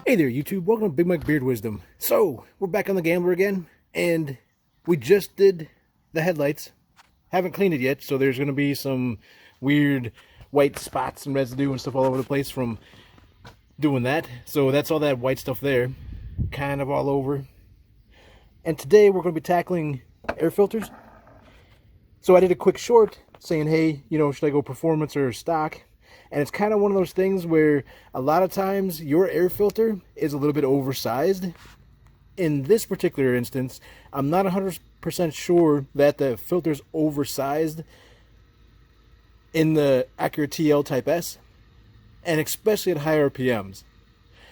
Hey there, YouTube. Welcome to Big Mike Beard Wisdom. So, we're back on the Gambler again, and we just did the headlights. Haven't cleaned it yet, so there's going to be some weird white spots and residue and stuff all over the place from doing that. So that's all that white stuff there, kind of all over. And today we're going to be tackling air filters. So I did a quick short saying, hey, should I go performance or stock? And it's kind of one of those things where a lot of times your air filter is a little bit oversized. In this particular instance, I'm not 100% sure that the filter's oversized in the Acura TL Type S, and especially at high RPMs,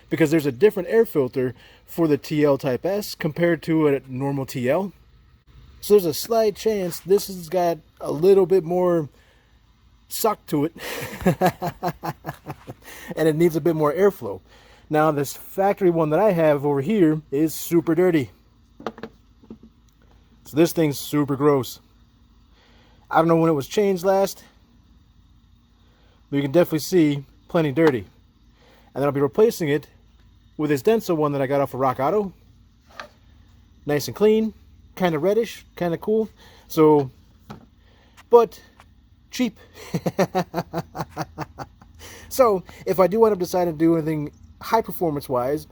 because there's a different air filter for the TL Type S compared to a normal TL. So there's a slight chance this has got a little bit more suck to it and it needs a bit more airflow. Now this factory one that I have over here is super dirty, so this thing's super gross. I don't know when it was changed last, but you can definitely see plenty dirty. And then I'll be replacing it with this Denso one that I got off of Rock Auto. Nice and clean, kind of reddish, kind of cool. So, but cheap. So if I do end up deciding to do anything high performance wise,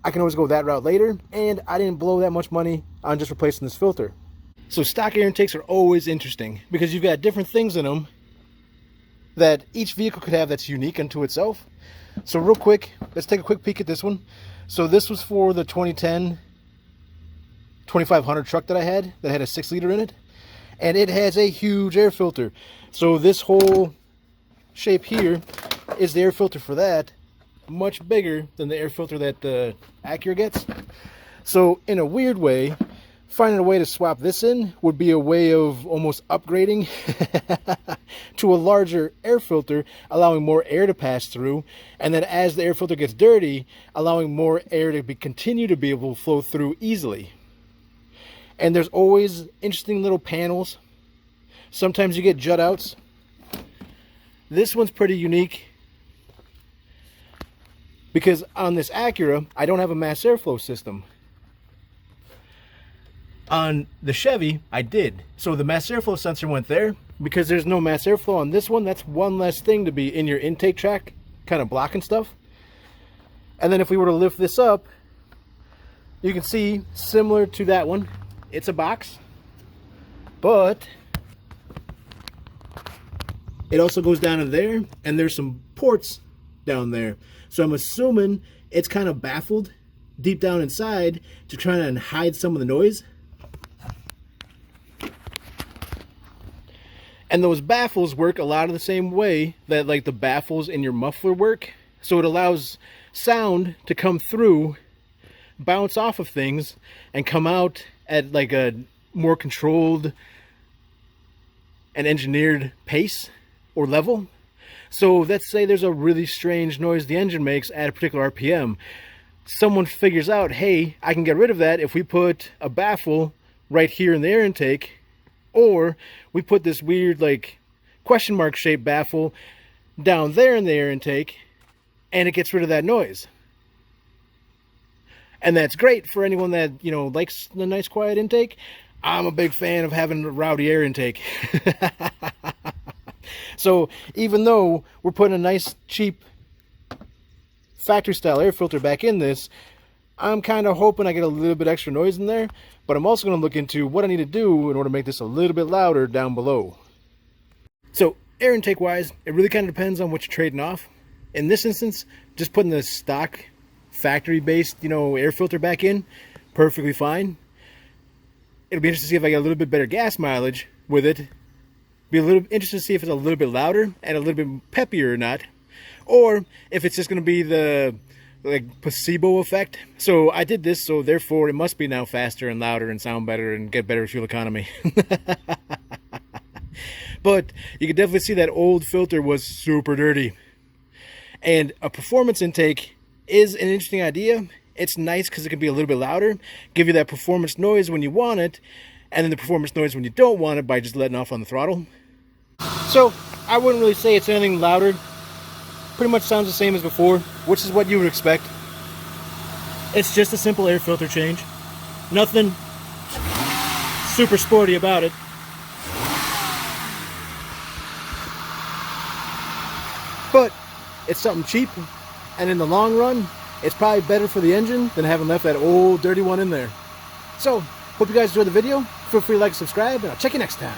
I can always go that route later, and I didn't blow that much money on just replacing this filter. So stock air intakes are always interesting because you've got different things in them that each vehicle could have that's unique unto itself. So real quick, let's take a quick peek at this one. So this was for the 2010 2500 truck that I had that had a 6-liter in it. And it has a huge air filter. So this whole shape here is the air filter for that. Much bigger than the air filter that the Acura gets. So in a weird way, finding a way to swap this in would be a way of almost upgrading to a larger air filter, allowing more air to pass through. And then as the air filter gets dirty, allowing more air to continue to be able to flow through easily. And there's always interesting little panels. Sometimes you get jut outs. This one's pretty unique because on this Acura, I don't have a mass airflow system. On the Chevy, I did. So the mass airflow sensor went there. Because there's no mass airflow on this one, that's one less thing to be in your intake track, kind of blocking stuff. And then if we were to lift this up, you can see, similar to that one, it's a box, but it also goes down to there, and there's some ports down there. So I'm assuming it's kind of baffled deep down inside to try and hide some of the noise. And those baffles work a lot of the same way that like the baffles in your muffler work. So it allows sound to come through, bounce off of things, and come out at like a more controlled and engineered pace or level. So let's say there's a really strange noise the engine makes at a particular RPM. Someone figures out, hey, I can get rid of that if we put a baffle right here in the air intake, or we put this weird like question mark shaped baffle down there in the air intake, and it gets rid of that noise. And that's great for anyone that, likes the nice quiet intake. I'm a big fan of having a rowdy air intake. So even though we're putting a nice, cheap, factory-style air filter back in this, I'm kind of hoping I get a little bit extra noise in there. But I'm also going to look into what I need to do in order to make this a little bit louder down below. So air intake-wise, it really kind of depends on what you're trading off. In this instance, just putting the stock factory-based, air filter back in, perfectly fine. It'll be interesting to see if I get a little bit better gas mileage with it. Be a little interested to see if it's a little bit louder and a little bit peppier or not, or if it's just going to be the placebo effect. So I did this, so therefore it must be now faster and louder and sound better and get better fuel economy. But you can definitely see that old filter was super dirty, and a performance intake is an interesting idea. It's nice because it can be a little bit louder, give you that performance noise when you want it, and then the performance noise when you don't want it by just letting off on the throttle. So I wouldn't really say it's anything louder. Pretty much sounds the same as before, which is what you would expect. It's just a simple air filter change. Nothing super sporty about it. But it's something cheap, and in the long run, it's probably better for the engine than having left that old dirty one in there. So, hope you guys enjoyed the video. Feel free to like and subscribe, and I'll check you next time.